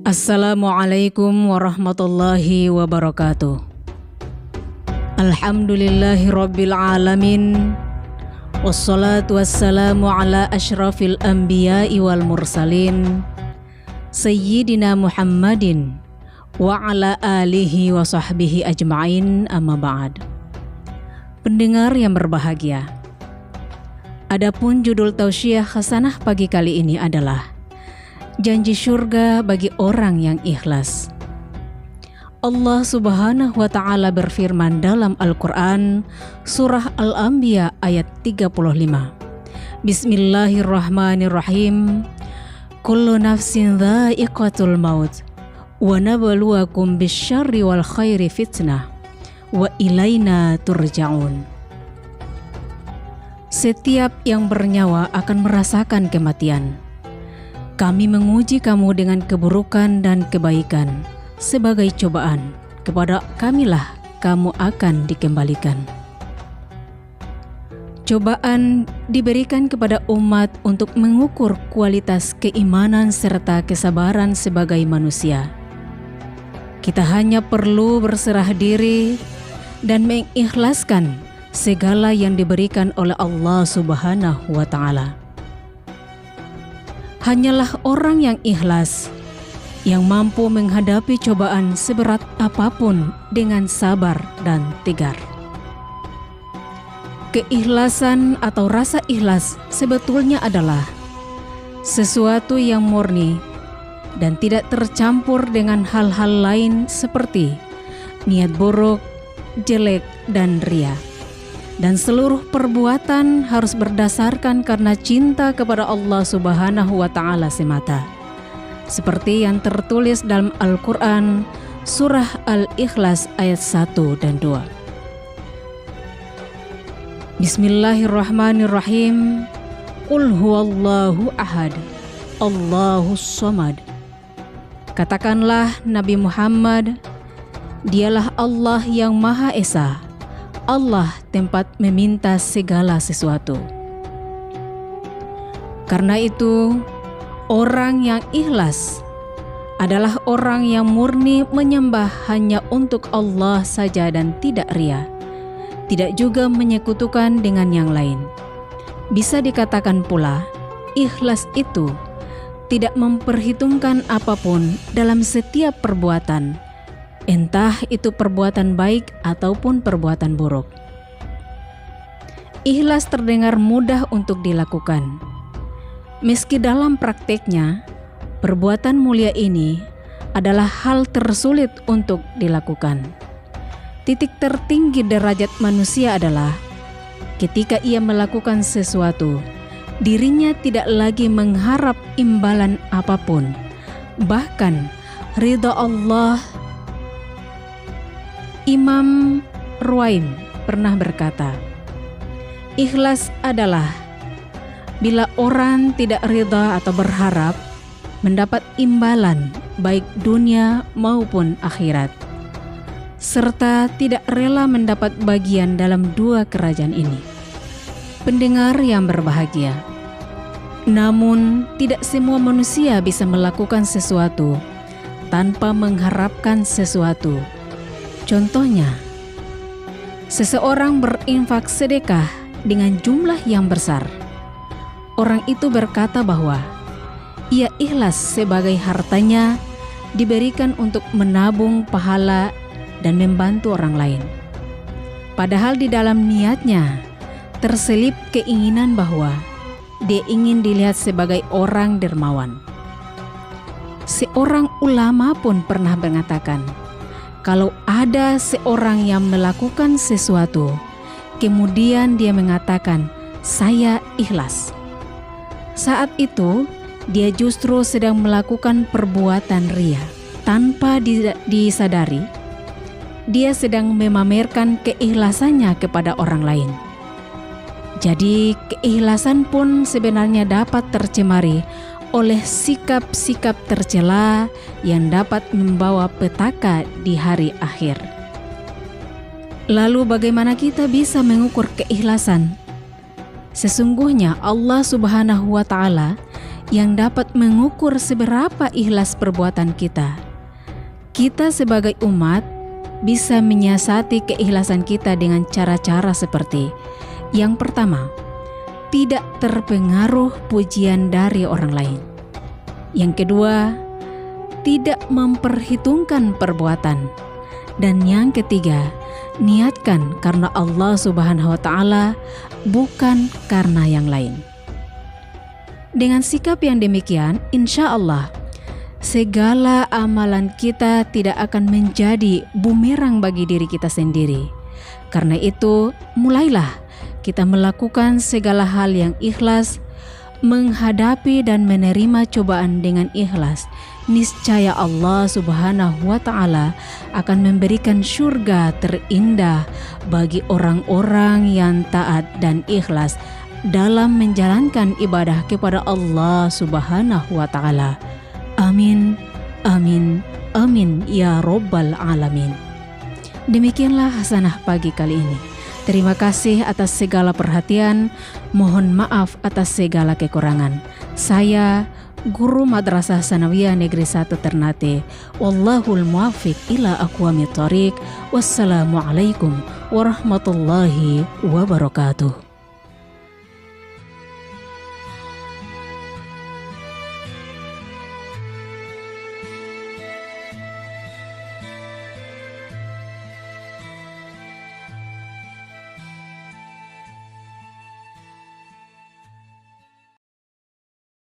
Assalamualaikum warahmatullahi wabarakatuh. Alhamdulillahi rabbil alamin. Wassalatu wassalamu ala ashrafil anbiya'i wal mursalin Sayyidina Muhammadin wa ala alihi wa sahbihi ajma'in, amma ba'd. Pendengar yang berbahagia, adapun judul tausiah khasanah pagi kali ini adalah janji surga bagi orang yang ikhlas. Allah Subhanahu wa Ta'ala berfirman dalam Al-Quran, Surah Al-Anbiya ayat 35. Bismillahirrahmanirrahim. Kullu nafsin dha'iqatul maut, wa nabluwakum bisyarri wal khairi fitnah, wa ilaina turja'un. Setiap yang bernyawa akan merasakan kematian. Kami menguji kamu dengan keburukan dan kebaikan sebagai cobaan. Kepada kamilah kamu akan dikembalikan. Cobaan diberikan kepada umat untuk mengukur kualitas keimanan serta kesabaran sebagai manusia. Kita hanya perlu berserah diri dan mengikhlaskan segala yang diberikan oleh Allah Subhanahu wa Ta'ala. Hanyalah orang yang ikhlas yang mampu menghadapi cobaan seberat apapun dengan sabar dan tegar. Keikhlasan atau rasa ikhlas sebetulnya adalah sesuatu yang murni dan tidak tercampur dengan hal-hal lain seperti niat buruk, jelek, dan ria. Dan seluruh perbuatan harus berdasarkan karena cinta kepada Allah Subhanahu wa Ta'ala semata. Seperti yang tertulis dalam Al-Quran, Surah Al-Ikhlas ayat 1 dan 2. Bismillahirrahmanirrahim. Qul huwallahu ahad, Allahus samad. Katakanlah Nabi Muhammad, dialah Allah yang Maha Esa, Allah tempat meminta segala sesuatu. Karena itu, orang yang ikhlas adalah orang yang murni menyembah hanya untuk Allah saja dan tidak ria, tidak juga menyekutukan dengan yang lain. Bisa dikatakan pula, ikhlas itu tidak memperhitungkan apapun dalam setiap perbuatan, entah itu perbuatan baik ataupun perbuatan buruk. Ikhlas terdengar mudah untuk dilakukan. Meski dalam prakteknya, perbuatan mulia ini adalah hal tersulit untuk dilakukan. Titik tertinggi derajat manusia adalah ketika ia melakukan sesuatu, dirinya tidak lagi mengharap imbalan apapun, bahkan ridha Allah. Imam Ruwaim pernah berkata, ikhlas adalah bila orang tidak ridha atau berharap mendapat imbalan baik dunia maupun akhirat, serta tidak rela mendapat bagian dalam dua kerajaan ini. Pendengar yang berbahagia, namun tidak semua manusia bisa melakukan sesuatu tanpa mengharapkan sesuatu. Contohnya, seseorang berinfak sedekah dengan jumlah yang besar. Orang itu berkata bahwa ia ikhlas sebagai hartanya diberikan untuk menabung pahala dan membantu orang lain. Padahal di dalam niatnya terselip keinginan bahwa dia ingin dilihat sebagai orang dermawan. Seorang ulama pun pernah mengatakan, kalau ada seorang yang melakukan sesuatu, kemudian dia mengatakan, saya ikhlas, saat itu dia justru sedang melakukan perbuatan ria. Tanpa disadari, dia sedang memamerkan keikhlasannya kepada orang lain. Jadi keikhlasan pun sebenarnya dapat tercemari oleh sikap-sikap tercela yang dapat membawa petaka di hari akhir. Lalu bagaimana kita bisa mengukur keikhlasan? Sesungguhnya Allah Subhanahu wa Ta'ala yang dapat mengukur seberapa ikhlas perbuatan kita. Kita sebagai umat bisa menyiasati keikhlasan kita dengan cara-cara seperti: yang pertama, tidak terpengaruh pujian dari orang lain. Yang kedua, tidak memperhitungkan perbuatan. Dan yang ketiga, niatkan karena Allah Subhanahu wa Ta'ala, bukan karena yang lain. Dengan sikap yang demikian, insya Allah segala amalan kita tidak akan menjadi bumerang bagi diri kita sendiri. Karena itu, mulailah kita melakukan segala hal yang ikhlas, menghadapi dan menerima cobaan dengan ikhlas. Niscaya Allah Subhanahu wa Ta'ala akan memberikan surga terindah bagi orang-orang yang taat dan ikhlas dalam menjalankan ibadah kepada Allah Subhanahu wa Ta'ala. Amin, amin, amin ya Rabbal Alamin. Demikianlah Hasanah pagi kali ini. Terima kasih atas segala perhatian. Mohon maaf atas segala kekurangan. Saya Guru Madrasah Sanawiyah Negeri 1 Ternate. Wallahul muwaffiq ila aqwamit thoriq. Wassalamualaikum warahmatullahi wabarakatuh.